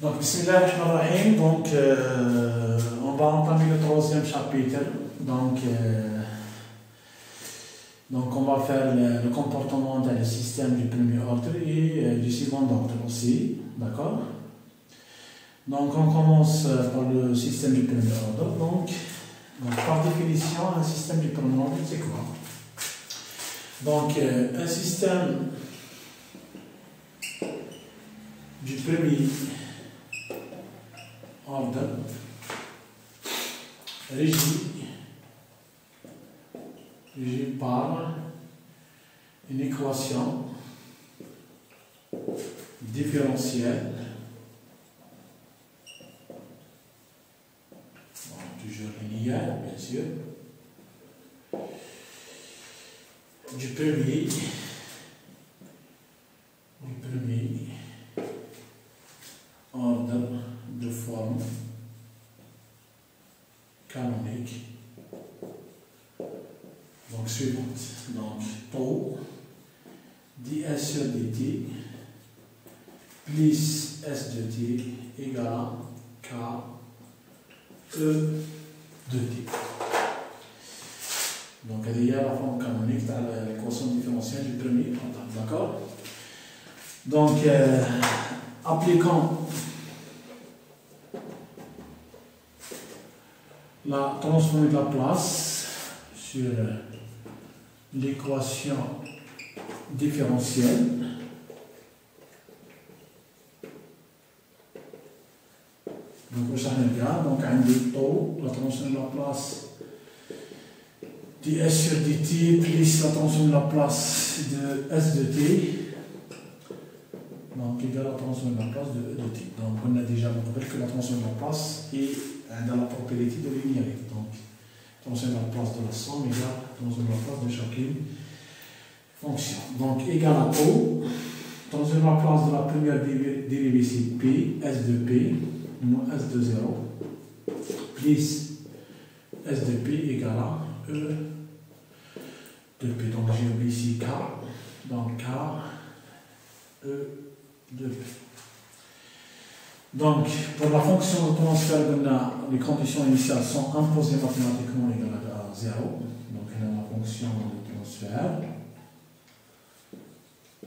Donc, bismillah ar-Rahman ar-Rahim. Donc, on va entamer le troisième chapitre. Donc, on va faire le comportement dans le système du premier ordre et du second ordre aussi. D'accord? Donc, on commence par le système du premier ordre. Donc, par définition, un système du premier ordre, c'est quoi? Donc, un système du premier ordre régi par une équation différentielle, toujours linéaire bien sûr, du premier ordre de forme canonique. Donc, suivante. Donc, tau ds sur dt plus s de t égale à k e de t. Donc, il y a la forme canonique dans l'équation différentielle du premier ordre. D'accord? Donc, appliquons la transformée de la place sur l'équation différentielle. Donc, vous savez bien, donc, un taux, la transformée de la place ds sur dt plus la transformée de la place de s de t. Donc, égale à la transformée de la place de t. Donc, on a déjà montré que la transformée de la place est dans la propriété de linéarité. Donc, transformée de la place de la somme égale à la transformée de la place de chacune fonction. Donc, égale à O, transformée de la place de la première dérivée ici, P, S de P, moins S de 0, plus S de P égale à E de P. Donc, j'ai oublié ici K, donc K, E de P. Donc, pour la fonction de transfert, les conditions initiales sont imposées mathématiquement égales à 0. Donc, on a la fonction de transfert.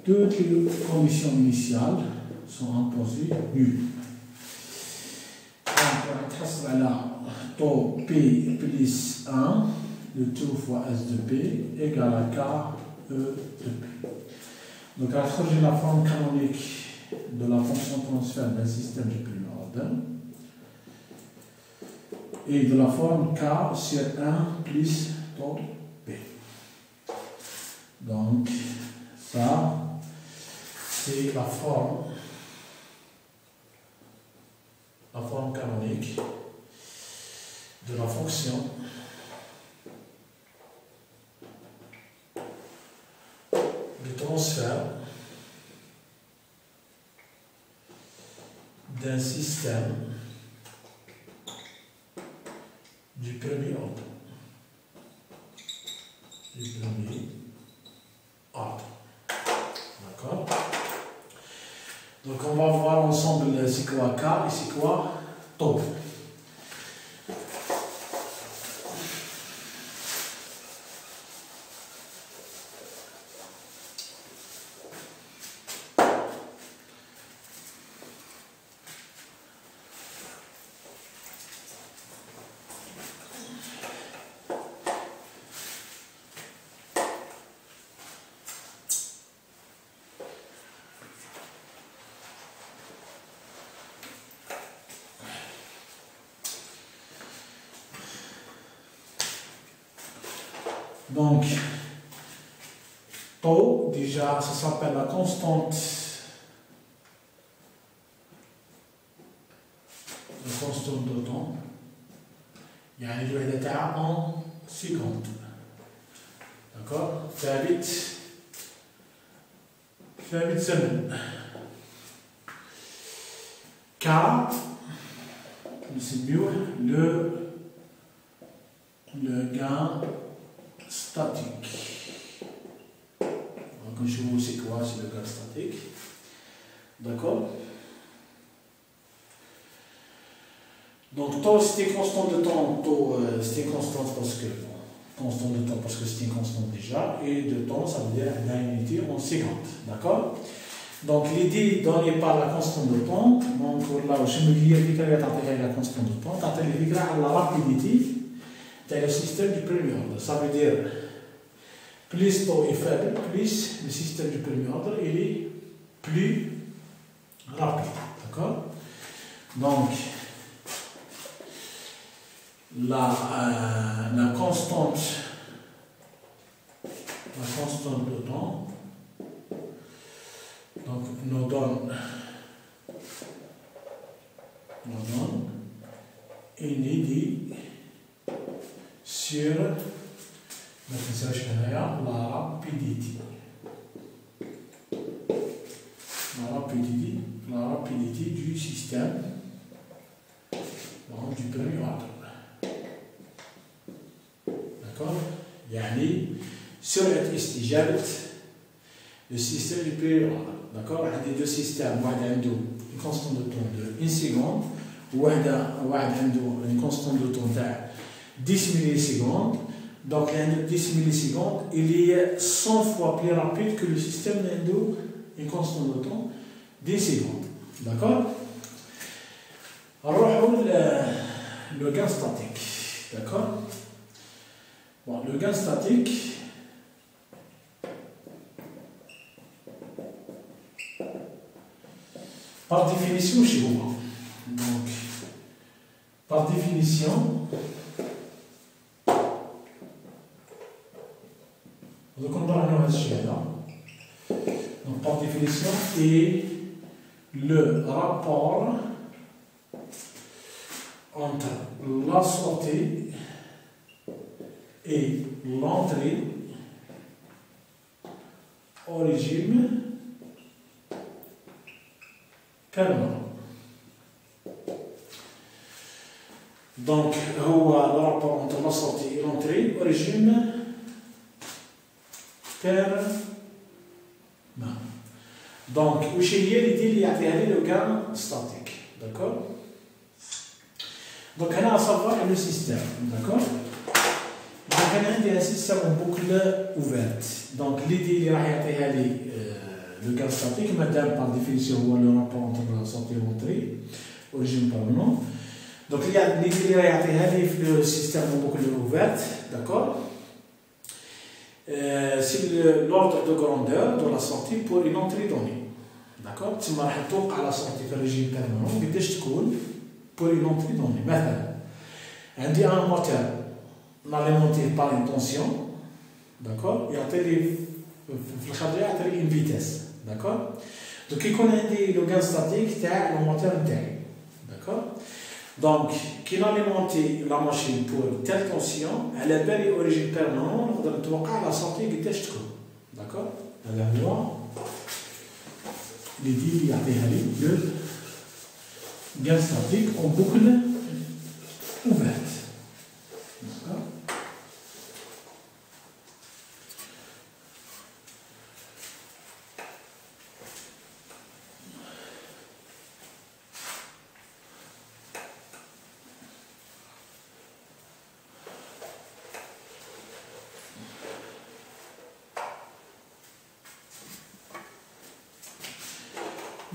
Toutes les conditions initiales sont imposées nulles. Donc, on a taux P plus 1, le tout fois S de P, égale à K, E de P. Donc, à trouver la forme canonique de la fonction transfert d'un système du premier ordre et de la forme K sur 1 plus taux P. Donc, ça, c'est la forme canonique de la fonction de transfert d'un système du premier ordre. D'accord? Donc, on va voir ensemble c'est quoi K et c'est quoi tau. Donc, tau, déjà, ça s'appelle la constante de temps. Il y a une durée d'état en secondes. D'accord? Faire vite semaine. K, c'est mieux, le gain statique. Donc, je vous sais quoi, c'est le gain statique. D'accord? Donc, taux, c'était constant de temps, taux, c'était constant parce que, constant de temps parce que c'était constant déjà, et de temps, ça veut dire la unité en secondes, d'accord? Donc, l'idée donnée par la constante de temps, donc, là, je me dis, la constante de temps, la rapidité dans le système du premier ordre. Ça veut dire, plus taux est faible, plus le système du premier ordre, il est plus rapide, d'accord? Donc, la constante de temps donc, nous donne une idée sur la rapidité. La rapidité du système donc, du premier ordre. D'accord? يعني سرعة استجابة le système du premier ordre. D'accord? Il y a deux systèmes. واحد عنده une constante de temps de 1 seconde وواحد عنده une constante de temps تاع 10 millisecondes. Donc, le 10 millisecondes, il est 100 fois plus rapide que le système d'Indo, une constante de temps, 10 secondes. D'accord? Alors, le gain statique. D'accord? Bon, le gain statique, par définition, chez moi. Donc, par définition, donc on va aller là. Donc, par définition, est le rapport entre la sortie et l'entrée au régime permanent. Donc, le rapport entre la sortie et l'entrée au régime permanent. Donc, où il y a l'idée qu'il y a le gain statique. D'accord? Donc, on a à savoir le système. D'accord? Donc, on a un système en boucle ouverte. Donc, l'idée qu'il y a le gain statique, madame, par définition, le rapport entre la sortie et l'entrée au régime permanent. Donc, il y a l'idée qu'il y a le système en boucle ouverte. D'accord? C'est l'ordre de grandeur de la sortie pour une entrée donnée. D'accord? Tu m'as dit à la sortie du régime permanent, mais je pour une entrée donnée. Maintenant, on dit un moteur alimenté par une tension, d'accord? Il y a une vitesse, d'accord? Donc, il connaît le gain statique, c'est le moteur interne, d'accord? Donc, qui a alimenté la machine pour telle tension, elle a bel origine permanente, on va la sortie qui est d'accord? Alors, l'idée, il y a le gain statique en boucle ouverte. D'accord?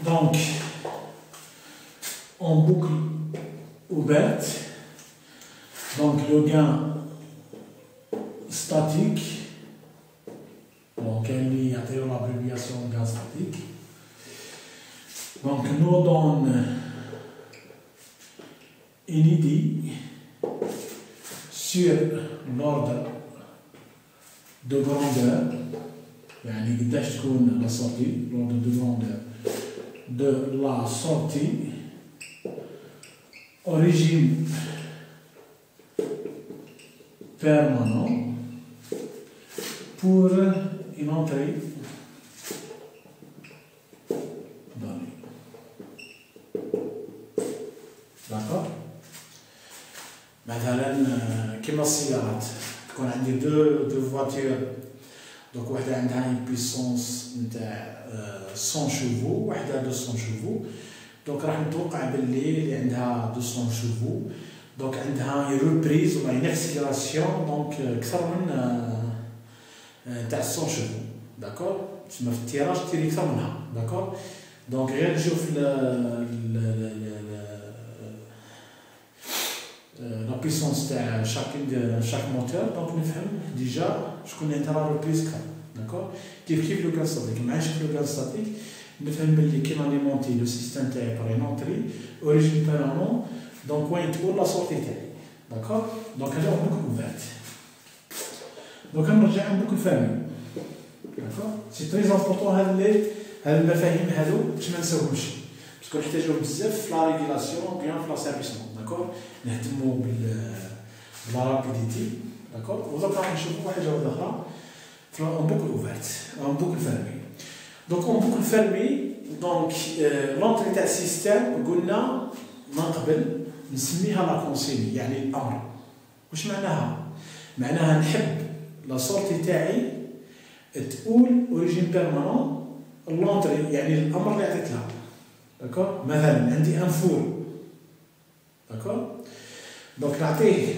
Donc, en boucle ouverte, donc le gain statique, donc il y a l'abréviation gain statique, donc nous donne une idée sur l'ordre de grandeur, la sortie, l'ordre de grandeur de la sortie au régime permanent pour une entrée donnée. D'accord? مثلا كما السيارات تكون عندي deux voitures. Donc, واحدة عندها une puissance نتاع 100 chevaux, واحدة 200 chevaux. دونك راح نتوقع باللي اللي عندها 200 شوفو دونك عندها ريبريز ولا اون اكسيليراسيون دونك اكثر من تاع 100 شوفو داكور تسمى في التيراج تيري اكثر منها داكور دونك غير نشوف لا بيسونس تاع شاك موتور دونك نفهم ديجا شكون اللي عندها ريبريز كثر داكور كيف لو كان ستاتيك مع نشوف لو كان ستاتيك نفهم باللي كي ناليمونتي لو سيستيم تاعي بار اون اونتري اوريجين بيرمانون دونك وين تقول لا سورتي تاعي داكور دونك هذا هو بوكو اوفيرت دونك نرجع بوكو فامي داكور سي تري امبورطون هاد المفاهيم هادو باش ما نساوهمش باسكو نحتاجوهم بزاف في لا ريغولاسيون بيان في لا سيرفيسمون داكور نهتمو بلا رابيديتي داكور ودرك راح نشوفو حاجه واحده اخرى في اون بوكو اوفيرت اون بوكو فامي دونك اون بوكو فامي دونك لونطري تاع السيستيم قلنا من قبل نسميها لا كونسيني يعني الامر واش معناها معناها نحب لا سورتي تاعي تقول اوريجين بيرمانون لونطري يعني الامر اللي عطيت لها داكور مثلا عندي ان فور داكور دونك نعطيه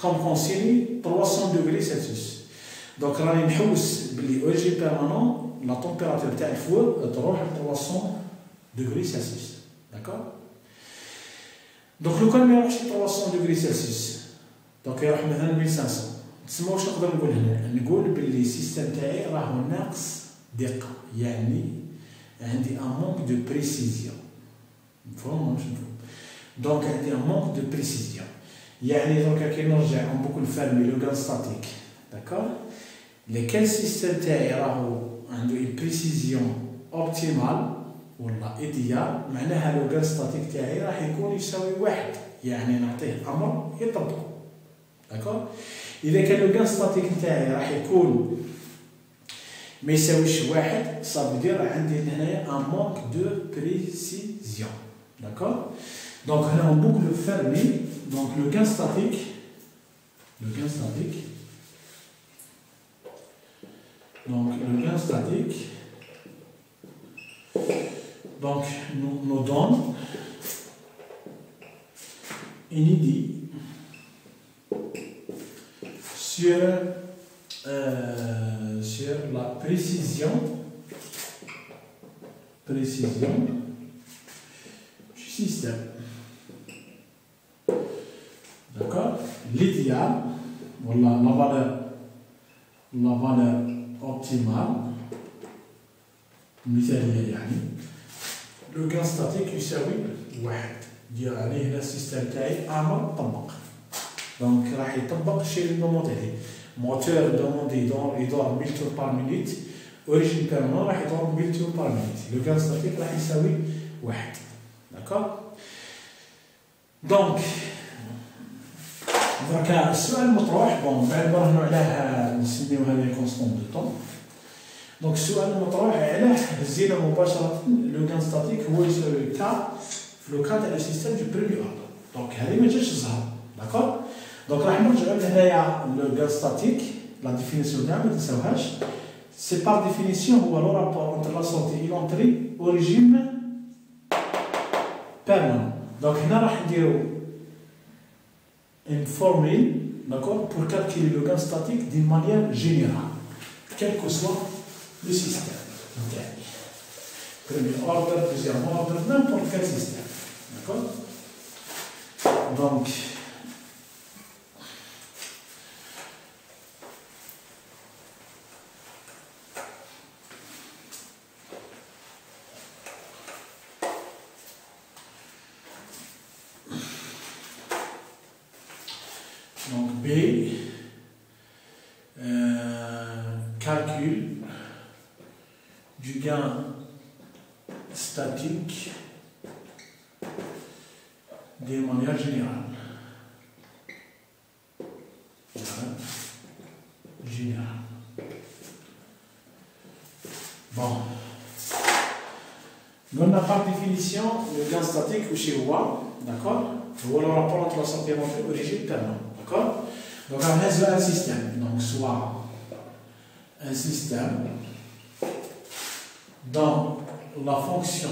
كوم كونسيني 300 دوغري سلسيوس دونك راني نحوس بلي اوريجين بيرمانون لا تمبيراتور تاع الفور تروح ل 300 دوغري سلسيوس داكور دونك لو كان ما يروحش ل 300 دوغري سلسيوس دونك يروح مثلا 1500 تسمى واش نقدر نقول هنا نقول باللي السيستم تاعي راهو ناقص دقه يعني عندي ان مونك دو بريسيزيون مفهوم واش نفهم دونك عندي ان مونك دو بريسيزيون يعني دركا كي نرجع اون بوكو نفرمي لو كان ستاتيك داكور لكان السيستم تاعي راهو عنده اون بريسيزيون اوبتيمال ولا ايديال معناها لو كان ستاتيك تاعي راح يكون يساوي واحد يعني نعطيه امر يطبقه داكور اذا كان لو كان ستاتيك تاعي راح يكون ما يساويش واحد صافي دير عندي هنايا ان مونك دو بريسيزيون داكور دونك هنا اون بوكل فيرمي دونك لو كان ستاتيك donc le gain statique donc nous donne une idée sur la précision du système. D'accord? L'idéal, voilà la valeur optimale, مثالية يعني لو كان ستاتيك يساوي واحد ديال عليه هنا السيستم تاعي امر طبق دونك راح يطبق الشيء اللي دومونديه موتور دوموندي يدور 1000 تور بار مينيت اوريجين بيرمون راح يدور 1000 تور بار مينيت لو كان ستاتيك راح يساوي واحد داكور دونك دركا السؤال المطروح بون بعد ما نهضروا علاه نسميو هذه كونستون دو طون دونك السؤال المطروح علاه هزينا مباشره لو كان ستاتيك هو يساوي كا في لو كان تاع السيستم دو بريمي اوردر دونك هذه ما جاتش الزهر داكور دونك راح نرجعوا لهنايا لو كان ستاتيك لا ديفينيسيون تاعها ما تنساوهاش سي بار ديفينيسيون هو لو رابور انتر لا سورتي اي لونتري اوريجين بيرمانون دونك هنا راح نديرو une formule, d'accord, pour calculer le gain statique d'une manière générale, quel que soit le système. Premier ordre, deuxième ordre, n'importe quel système. D'accord? Donc, B, calcul du gain statique de manière générale. Bon. Nous n'avons pas de définition de gain statique ou chez moi, d'accord? Ou alors rapport entre la sortie et origine permanente, d'accord? Donc on a un système, donc soit un système dans la fonction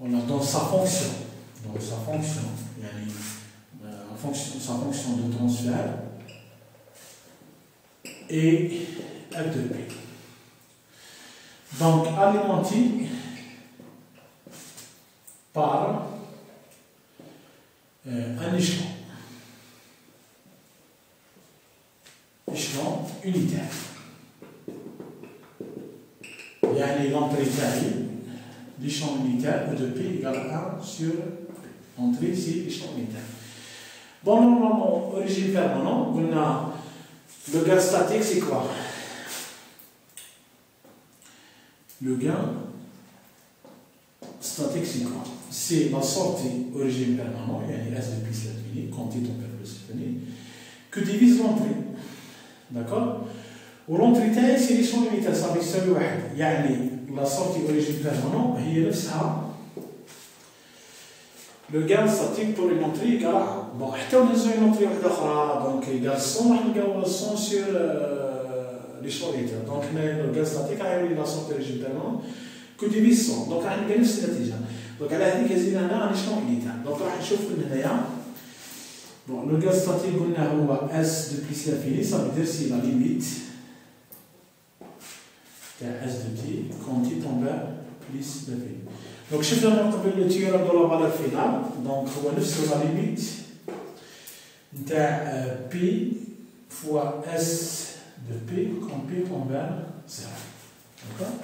On a dans sa fonction, yani, sa fonction de transfert et f de p. Donc alimenté par un échelon unitaire. يعني l'entrée تاعي l'échelon unitaire E de P égale 1 sur entrée, c'est l'échelon unitaire. Bon, normalement, origine permanente, on a le gain statique, c'est quoi? Le gain statique, c'est quoi? C'est la sortie origine permanente, il y a S de plus l'infini, quantité tempère plus l'infini, que divise l'entrée. D'accord? Ou l'entrée تاعي c'est l'échelon unitaire, ça يساوي واحد. يعني la sortie origine permanente هي نفسها le gain statique pour une entrée égale à 1. Bon, حتى ونهزو une entrée واحدة أخرى, donc égale 100, راح نلقاو 100 sur l'échelon unitaire. Donc le gain statique غيولي la sortie origine permanente que divise 100. Donc راح نلقى نفس النتيجة. Donc على هذيك زيدنا هنا un échelon unitaire. Donc راح نشوف من هنايا. Bon, le gaz statique قلنا هو S de plus l'infini, ça veut dire c'est la limite S de t quand t tombe plus l'infini. Donc شفنا من قبل le théorème de la valeur finale, donc هو نفس la limite نتاع P fois S de P quand P tombe vers 0. D'accord?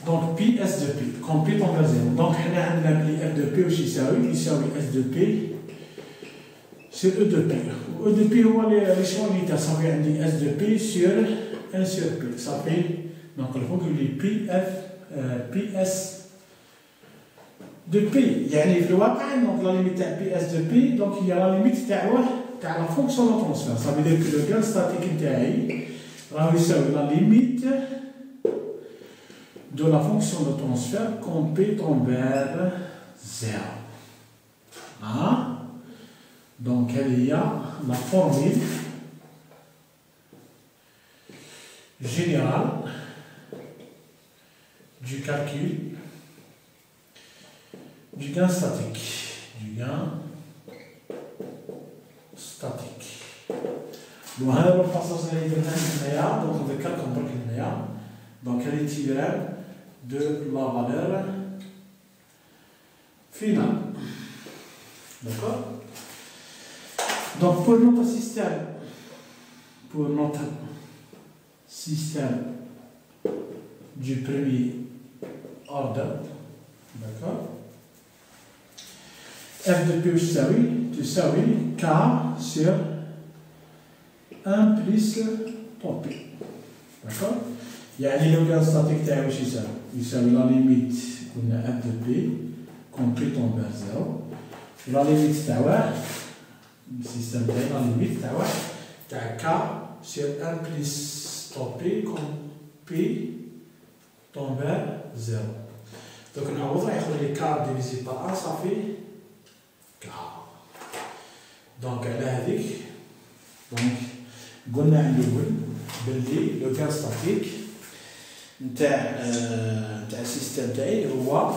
Donc Pi S de P, quand P tombe à 0. Donc on a appelé F de P aussi يساوي S de P sur E de P. E de P هو l'échelon unitaire, ça fait عندي S de P sur 1 sur P. Ça fait, donc il faut que je Pi S de P. يعني في الواقع donc la limite de Pi S de P, donc il y a la limite تاع la fonction de transfert. Ça veut dire que le gain statique نتاعي راه يساوي la limite de la fonction de transfert quand P tombe vers 0. Hein? Donc, il y a la formule générale du calcul du gain statique. Donc, هذا هو الباساج اللي درناه هنايا، donc on va calculer برك هنايا. Donc, elle est tirée de la valeur finale. D'accord? Donc pour notre système du premier ordre, d'accord? F de P تساوي K sur 1 plus ton P. D'accord? يعني لو كان ستاتيك تاعي واش يساوي لا ليميت قلنا F de P quand P tombe vers 0 لا ليميت تاع واحد السيستم تاعي لا ليميت تاع واحد تاع K sur 1 plus ton P quand P tombe vers 0. Donc نعوض راح يخرج لي K divisé par 1 صافي K. دونك على هذيك دونك قلنا على الأول بلي لو كان ستاتيك نتاع السيستم تاعي هو